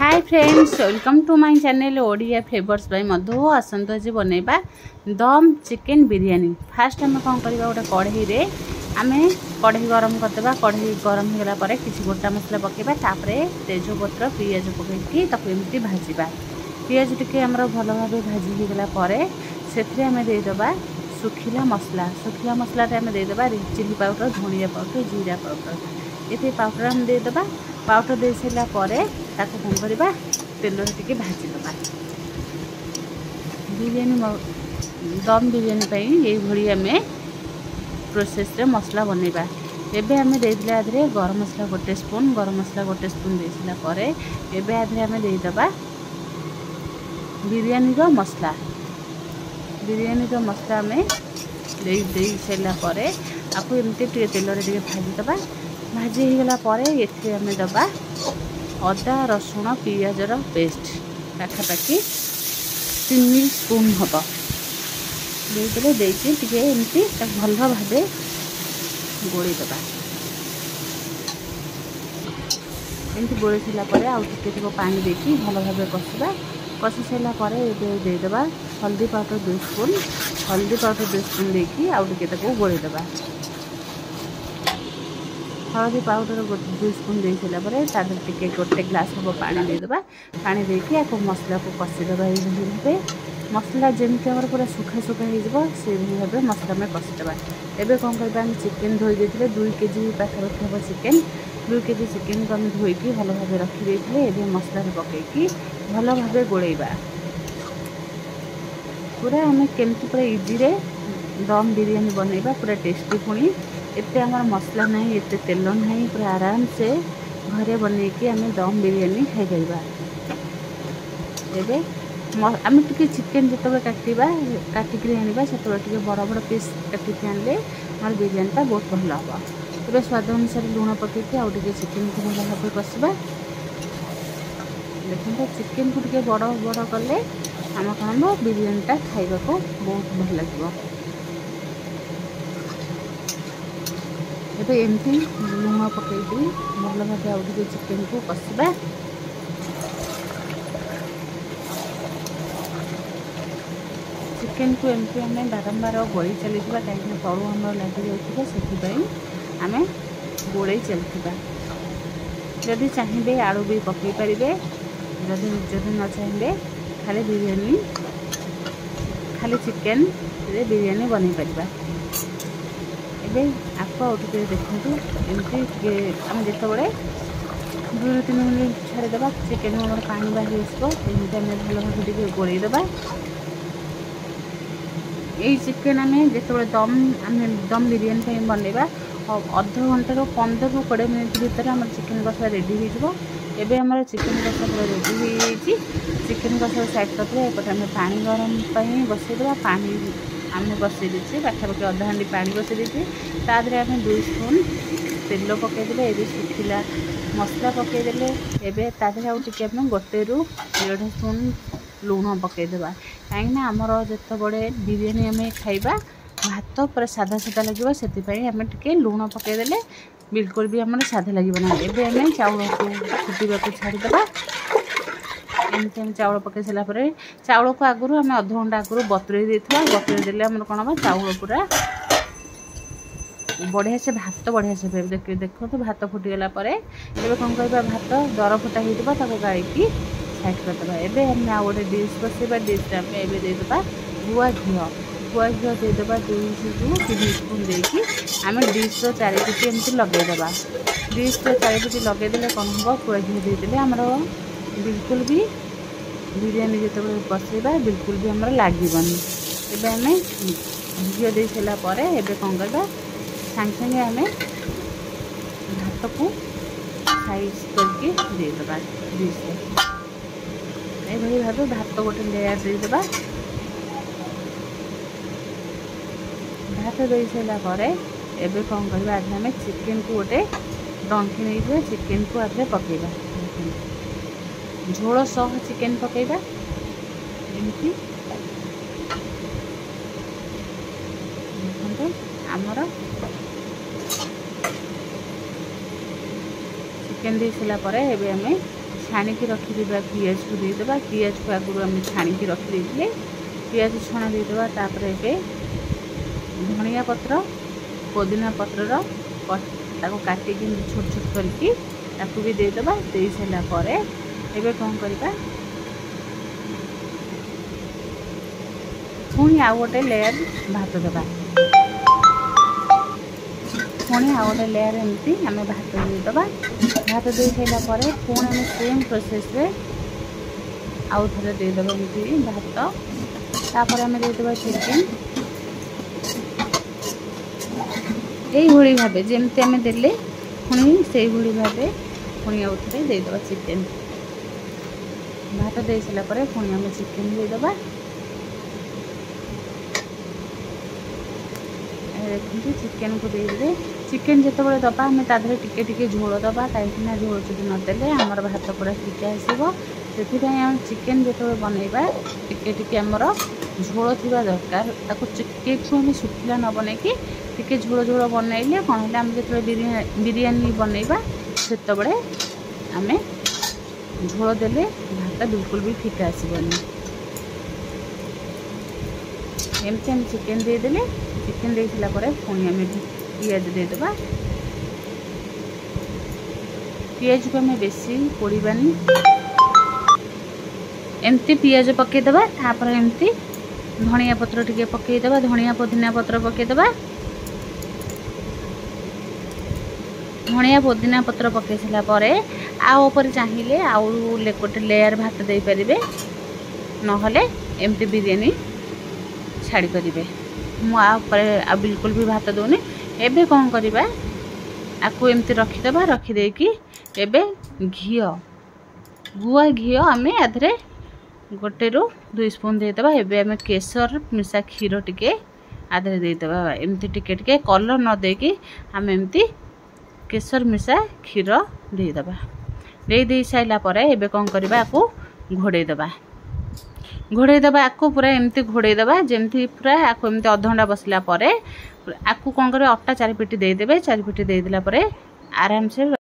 Hi friends, welcome to my channel Odia flavours by Madhu. आसंतु आज बनैबा दम चिकेन बिरयानी। फास्ट आम कौन करवा गोटे कढ़ई रे आमे कढ़ई गरम करदेबा। कढ़ई गरम हो गला परे किछि गोटा मसला पकेबा, तापरे तेजपत्र पियाज पकेकी ताको एमती भाजीबा। पियाज टिके हमर भलो भाबे भाजी हो गला परे सेथरे आमे दे देबा सुखिला मसला। सुखिला मसला रे आमे दे देबा चिली पाउडर, धनिया पाउडर, जीरा पाउडर। ये पाउडर हम दे देबा। पाउडर दे सारा परे ताको कौन करवा तेल टिके भाजी देबा। बिरयानी दम बिरयानी पई ये भड़ी आमे प्रोसेस रे मसला बनैबा। एबे आमे दे दिला आधरे गरम मसला गोटे स्पून, गरम मसला गोटे स्पून दे सिला परे एबे आधरे आमे दे देबा बिरयानी रो मसला। बिरयानी रो मसला आमे दे सारा परे आपको एमती टिके तेल रे टिके भाजी देबा। भाजी हो गला परे एथे आमे दबा अदा रसुण पियाज रो पेस्ट पाखापाखि 3 स्पून हम देदेले देके टिके एमती भल भावे गोली दबा। एमती गोली सारा परे आउ टिके पानी देकी भल भावे कषिबा। कषि सारा परे एबे दे देबा हल्दी पाउडर 2 स्पून, हल्दी पाउडर 2 स्पून देकी आउ टिके ताको गोली दबा। हल्दी पाउडर 2 स्पून दे सारा परे तादर टिके गोटे ग्लास हम पानी दे देबा। पानी देकी आको मसला को कषि देबा। ये भाबे मसला जेमती हमर पूरा सुखा सुखा हो जबो से भाबे मसला में कषि देबा। एबे कोन करबा हम चिकेन धोई देथिले 2 केजी पाखापाखि हम चिकेन 2 केजी चिकेन को हम धोईकी भल भाबे रखि देथिले। एबे मसला रे पकेकी भल भाबे गोळेबा। पूरा हमें केमती पूरा इजी रे दम बिरयानी बनैबा, पूरा टेस्टी। पुणी एते हमर मसला नहीं, एते तेल नहीं, पूरा आराम से घरे बनै कि हमें दम बिरयानी खाई परिबा। एबे आम टिके चिकेन जतबे काटिबा काटिक आनिबा सेतबे टिके बड़ बड़ पीस काटिक आनले हमर बिरयानीटा बहुत भल हबा। एबे स्वाद अनुसार लूण पकेकी आउ टिके चिकेन को भल भाबे कषिबा। देखो तो चिकेन को टिके बड़ बड़ कले आम कौन बिरयानीटा खाइबा को बहुत भल लगे। एबे एमती लूण पकेदी भल भाबे आउ टिके चिकेन को कषिबा। चिकेन को एमती आम बारंबार गोली चली कहीं तलू आम लगी जाए से आम गोड़े चलता। जदि चाहिए आलू भी पकई पारे, जदि न चाहिए खाली बिरयानी खाली चिकेन रे बिरयानी बन पार। एबे आपको आउटे देखो एमती आम जिते 2-3 मिनट छाड़ीदे चिकेन पानी बाहरी आसमती आम भल भाव गोड़े देवा। यही चिकेन आम जो दम बिरयानी बनैबा अध घंटे 15-20 मिनट भितर आम चिकेन कषा रेडी हो। एबे हमर चिकेन कषा पूरा रेडी हो। चिकेन कषा साइड करते एपटे आम पानी गरम बसईदेवा। पानी आम बसई देचे पाखापाखि अधा हांडी पानी बसई देचे। तादरे आम 2 स्पून तेल पकईदे। ये सुखिला मसला पकईदे। एबे तादरे आउ टिके आम 1-1.5 स्पून लूण पकईदेवा। कहीं आमर जिते बड़े बिरयानी आम खाइबा भात पूरा सादा सादा लगे से आम टिके लूण पकईदे बिल्कुल भी आम सादा लगे ना। एबे आम चाउल को फुटा को छाड़ीदे। एमती आम चाउल पकई सारापर चाउल को आगुरी आम अध घंटा आगुरी बतुरे देता। बतुरे देले आम कौन हम चाउल पूरा बढ़िया से भात बढ़िया से देखो तो भात फुटीगला कौन कर भात दर फुटा हो गाड़ी साइड करदे। एबे हम आ गोटे डिश बसैबा। डिश आम एबे देदेबा गुआ घीओ। गुआ घीओ देदेबा 2-3 स्पून देकी आम डिश चारिपिटी एमती लगेदेबा। डिश चारिपिटी लगेदेले कौन हम गुआ घीओ देदेले आमर बिल्कुल भी बिरयानी जो बसैबा बिल्कुल भी आमर लागबनी। एबे आम घीओ दे सारा परे एबे कौन करबा सांगे सांगे आम भात को साइज करके देदेबा डिश। ये भाव भात गोटे लेयर देदेबा। भात दे सारा एबे कौन करबा आधे आम चिकेन को गोटे डंकी नहीं चिकेन को आधे पकेबा। झोल सह चिकेन पकेबा एमती देखो आमर चिकेन दे सारा एबे आम छाणिकी रखिदेवा पियाज को देदेवा पियाज को आगुरी आम छाणिकी रखिदे पियाज छणा देदेवा तापर ए धनिया पत्र पुदीना पत्रर ताको काटिकी छोट छोट करके ताकू भी देदेवा दे सारा पर एबे कौन करबा पुणी आउ गोटे लेयर भात देवा पुणी आउ गोटे लेयर एमती आम भात देदेवा भात दे सारा पर पुणी आम सेम प्रोसेस रे आउ थे देदेवा एमती भात तापर आम देदेवा चिकेन यही भाव जमती आम देले पुणी से भाव पुणी आउ थे देदेवा चिकेन भात दे सारा पर पुणी आम चिकेन देदेवा देखते चिकेन को देदेवे चिकेन जिते बड़े दबा आम तादेह टिके टिके झोल दबा कहीं झोल चुटी नदेले आमर भात पूरा ठीक आसो से आम चिकेन जो बनइबा टिके टिके आमर झोल थी दरकार चिकेन आम शुखिला न बन कि टिके झोल झोल बनइले कौन है आम जो बिरयानी बनइबा से आम झोल देले भात बिल्कुल भी ठीक आसबनी एमती आम चिकेन देदेले चिकेन दे सारा पर पुणी आम पियाज देदेवा पियाज को आम बेसी पोड़ानी एमती पियाज पकईदेवा तापर एमती धनिया पत्र टिके पकईदेवा धनिया पुदीना पत्र पकईदेवा धनिया पुदीना पत्र पकई सारा पर आउपर चाहिए आउ गोटे लेयर भात दे पारे नहले एमती बिरयानी छाड़ी पारे मुझे बिल्कुल भी भात दूनी एबे कौन करवा आपको एमती रखीदे रखीदे कि एबे घी गुआ घी आम आधे 1 ରୁ 2 स्पून देदेवा एबे आम केसर मिसा क्षीर टिके आधे देदेवा एमती टिके टिके कलर न देकी आम एमती केसर मिसा क्षीर देदेवा दे सारा पर एबे कौन करवा आपको घोड़ेदेवा आपको पूरा एमती घोड़ेदेवा जमती पूरा आपको एमती अध घंटा बसला आपको कौन कर अटा 4 पिटी देदेवे 4 पिटी देदेला आराम से